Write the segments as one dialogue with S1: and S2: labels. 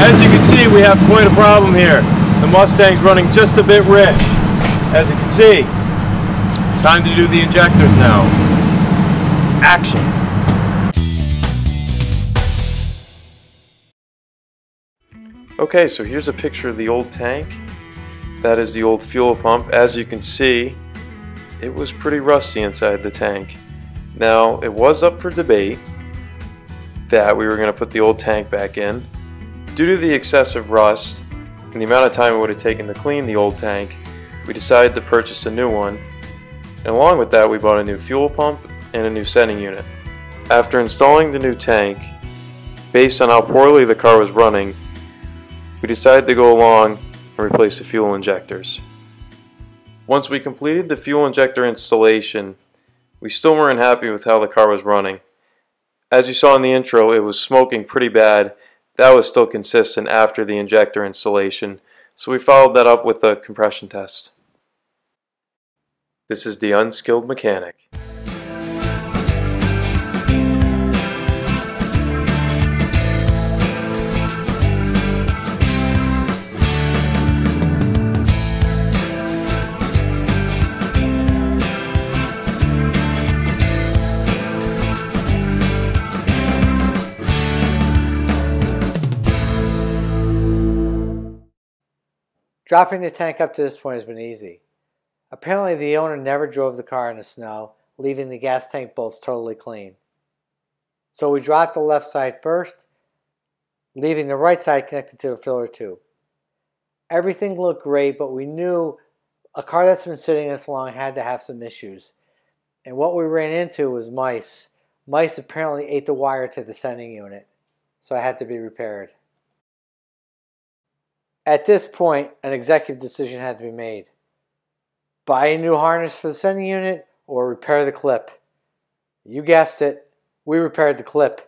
S1: As you can see, we have quite a problem here. The Mustang's running just a bit rich. As you can see, it's time to do the injectors now. Action! Okay, so here's a picture of the old tank. That is the old fuel pump. As you can see, it was pretty rusty inside the tank. Now, it was up for debate that we were going to put the old tank back in. Due to the excessive rust and the amount of time it would have taken to clean the old tank, we decided to purchase a new one. And along with that, we bought a new fuel pump and a new sending unit. After installing the new tank, based on how poorly the car was running, we decided to go along and replace the fuel injectors. Once we completed the fuel injector installation, we still weren't happy with how the car was running. As you saw in the intro, it was smoking pretty bad. That was still consistent after the injector installation, so we followed that up with a compression test. This is the unskilled mechanic.
S2: Dropping the tank up to this point has been easy. Apparently the owner never drove the car in the snow, leaving the gas tank bolts totally clean. So we dropped the left side first, leaving the right side connected to the filler tube. Everything looked great, but we knew a car that's been sitting this long had to have some issues. And what we ran into was mice. Mice apparently ate the wire to the sending unit, so it had to be repaired. At this point, an executive decision had to be made. Buy a new harness for the sending unit or repair the clip. You guessed it, we repaired the clip.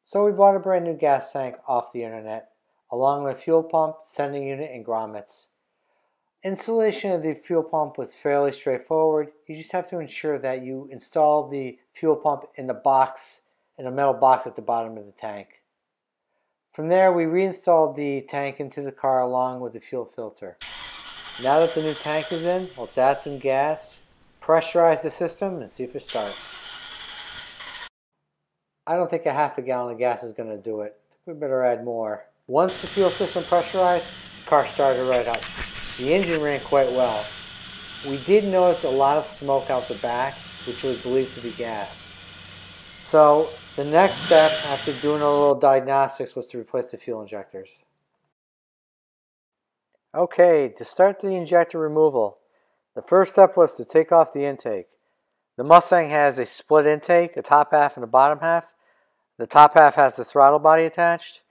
S2: So we bought a brand new gas tank off the internet, along with a fuel pump, sending unit, and grommets. Installation of the fuel pump was fairly straightforward. You just have to ensure that you install the fuel pump in the box, in a metal box at the bottom of the tank. From there, we reinstalled the tank into the car along with the fuel filter. Now that the new tank is in, let's add some gas, pressurize the system, and see if it starts. I don't think a half a gallon of gas is going to do it. I think we better add more. Once the fuel system pressurized, the car started right up. The engine ran quite well. We did notice a lot of smoke out the back, which was believed to be gas. So the next step after doing a little diagnostics was to replace the fuel injectors. Okay, to start the injector removal, the first step was to take off the intake. The Mustang has a split intake, a top half and a bottom half. The top half has the throttle body attached.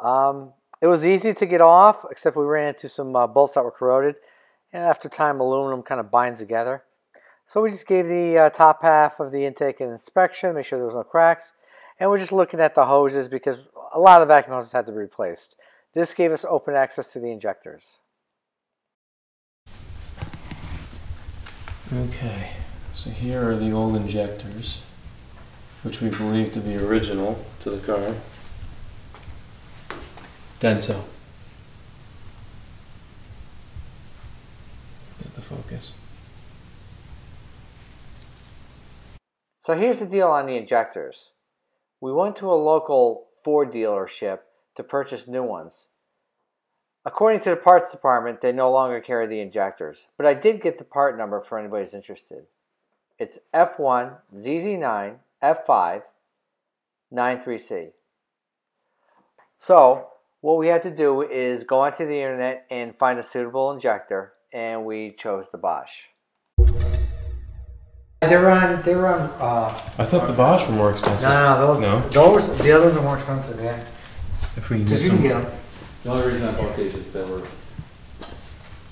S2: It was easy to get off, except we ran into some bolts that were corroded. And after time, aluminum kind of binds together. So we just gave the top half of the intake an inspection, make sure there was no cracks. And we're just looking at the hoses because a lot of the vacuum hoses had to be replaced. This gave us open access to the injectors.
S1: Okay, so here are the old injectors, which we believe to be original to the car. Denso. Get the focus.
S2: So here's the deal on the injectors. We went to a local Ford dealership to purchase new ones. According to the parts department, they no longer carry the injectors, but I did get the part number for anybody who's interested. It's F1 ZZ9 F5 93C. So what we had to do is go onto the internet and find a suitable injector, and we chose the Bosch. They were on.
S1: I thought the Bosch were more expensive.
S2: Those, the others are more expensive, yeah.
S1: If we can
S2: Because you can get them.
S3: The only reason I bought these is they were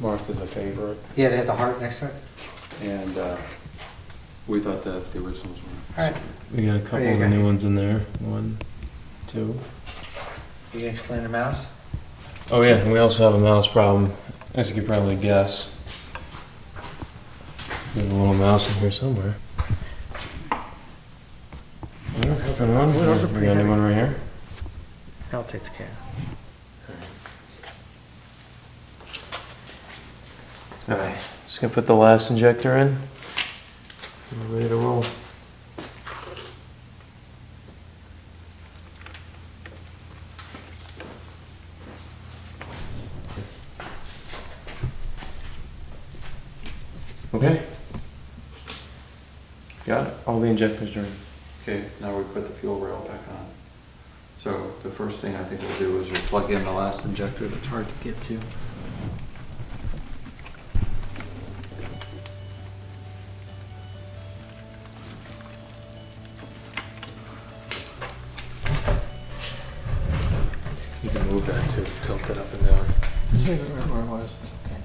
S3: marked as a favorite.
S2: Yeah, they had the heart next to it.
S3: And we thought that the originals were.
S2: All right.
S1: We got a couple
S2: you
S1: of
S2: go.
S1: new ones in there. 1, 2.
S2: You can explain the mouse?
S1: Oh yeah, and we also have a mouse problem, as you could probably guess. There's a little mouse in here somewhere. Nothing on. We got anyone right here?
S2: I'll take the can.
S1: Alright, just gonna put the last injector in. We're ready to roll. Okay. Got it. All the injectors are in.
S3: Okay, now we put the fuel rail back on. So the first thing I think we'll do is we'll plug in the last injector that's hard to get to.
S1: You can move that too, tilt it up and down.
S3: Where it was? It's okay.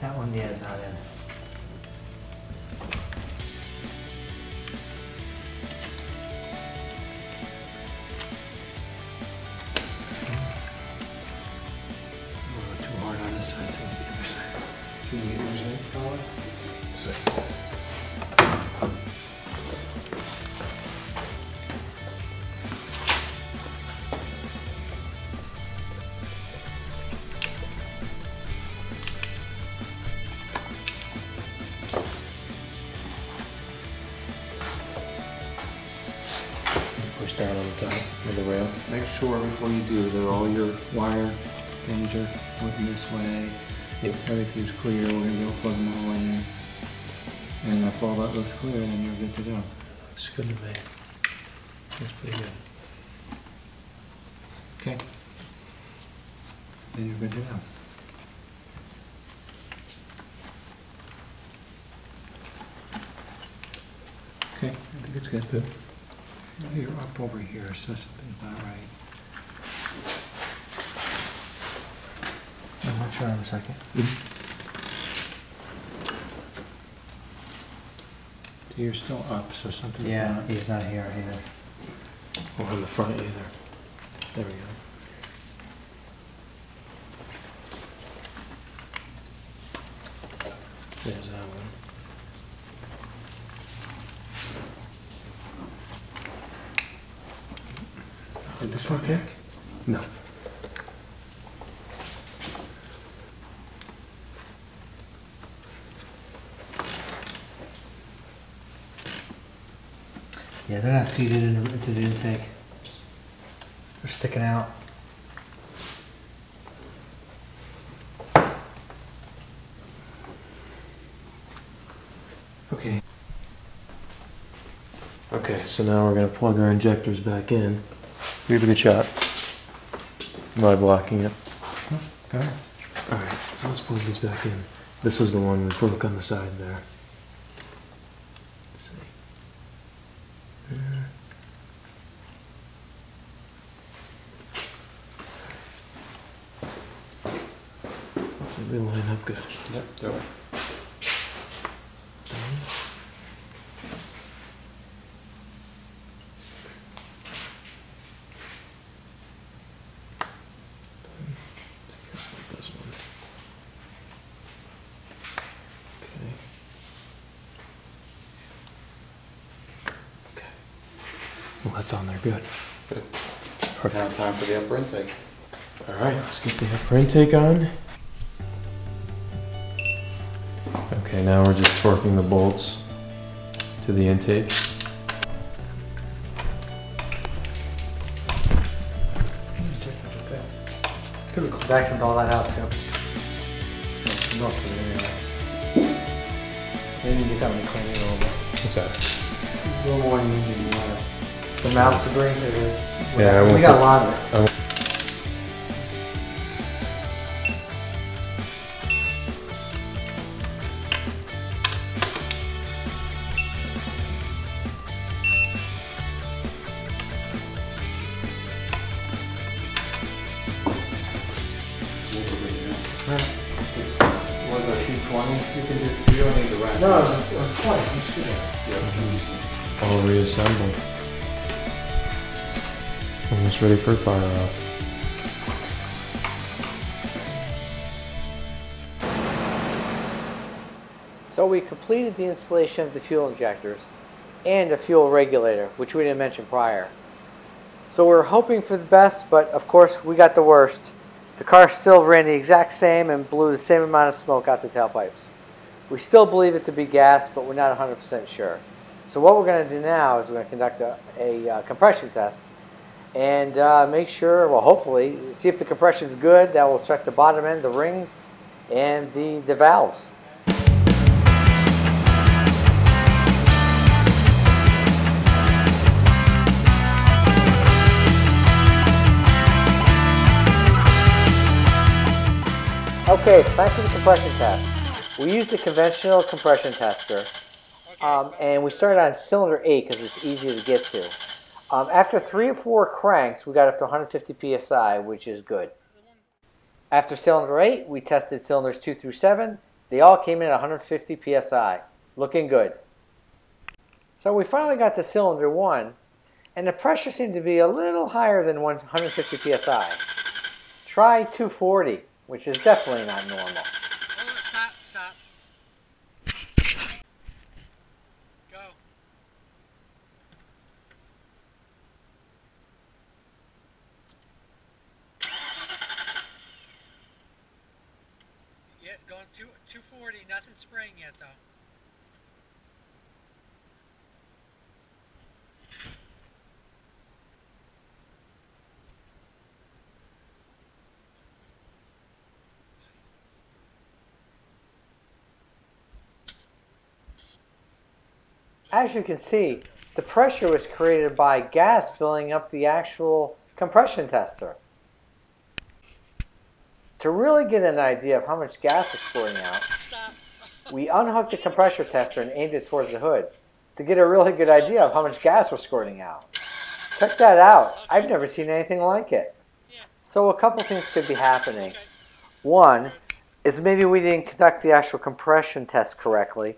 S2: That one, yeah, is not in.
S3: Too hard on this side, too, the other side. Can you get yours in, Colin?
S1: Push down on the top of the rail.
S3: Make sure before you do that all your wire ends are looking this way.
S1: Yep.
S3: Everything's clear. We're going to go plug them all the way in. And if all that looks clear, then you're good to go.
S1: It's good to me. That's pretty good.
S3: Okay. Then you're good to go. Okay, I think it's good. You're up over here, so something's not right.
S2: I'm not sure in a second.
S3: So you're still up, so something's
S2: Yeah,
S3: not.
S2: he's not here either.
S1: Or on the front either. There we go. There's that one.
S3: Did this one kick?
S1: No.
S2: Yeah, they're not seated into the intake. They're sticking out.
S3: Okay.
S1: Okay, so now we're going to plug our injectors back in. Give it a good shot. By blocking it.
S3: Go ahead.
S1: Alright, so let's plug these back in. This is the one we broke on the side there. Let's see. So they line up good.
S3: Yep, do it.
S1: This one. Okay. Okay. Well, that's on there good.
S3: Good.
S1: Perfect.
S3: Now time for the upper intake.
S1: Alright, let's get the upper intake on. Okay, now we're just torquing the bolts to the intake.
S2: It's good to vacuum all that out too. Most of it anyway. Maybe you get that one clean it a little bit.
S1: What's that?
S2: A little more than you need the mouse to bring to the...
S1: Yeah,
S2: we got a lot of it.
S3: Was that 220? You can do. You don't need the ratchet.
S2: No, it was 20. You should have.
S1: All reassembled. Almost ready for fire off.
S2: So we completed the installation of the fuel injectors and a fuel regulator, which we didn't mention prior. So we're hoping for the best, but of course we got the worst. The car still ran the exact same and blew the same amount of smoke out the tailpipes. We still believe it to be gas, but we're not 100% sure. So what we're going to do now is we're going to conduct a compression test and make sure, well hopefully, see if the compression is good. That will check the bottom end, the rings, and the valves. Okay, it's time for the compression test. We used a conventional compression tester, and we started on cylinder 8 because it's easier to get to. After 3 or 4 cranks, we got up to 150 psi, which is good. After cylinder 8, we tested cylinders 2 through 7. They all came in at 150 psi, looking good. So we finally got to cylinder 1, and the pressure seemed to be a little higher than 150 psi. Try 240. Which is definitely not normal.
S4: Oh, stop. Go. Yeah, going 240, nothing spraying yet though.
S2: As you can see, the pressure was created by gas filling up the actual compression tester. To really get an idea of how much gas was squirting out, we unhooked the compressor tester and aimed it towards the hood to get a really good idea of how much gas was squirting out. Check that out. I've never seen anything like it. So a couple things could be happening. One is maybe we didn't conduct the actual compression test correctly,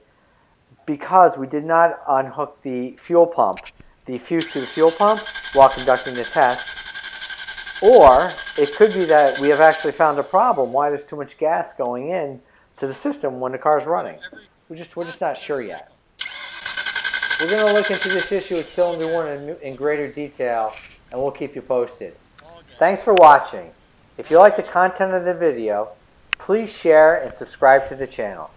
S2: because we did not unhook the fuel pump, the fuse to the fuel pump, while conducting the test. Or it could be that we have actually found a problem why there's too much gas going in to the system when the car's running. We're just not sure yet. We're going to look into this issue with cylinder 1 in greater detail, and we'll keep you posted. Thanks for watching. If you like the content of the video, please share and subscribe to the channel.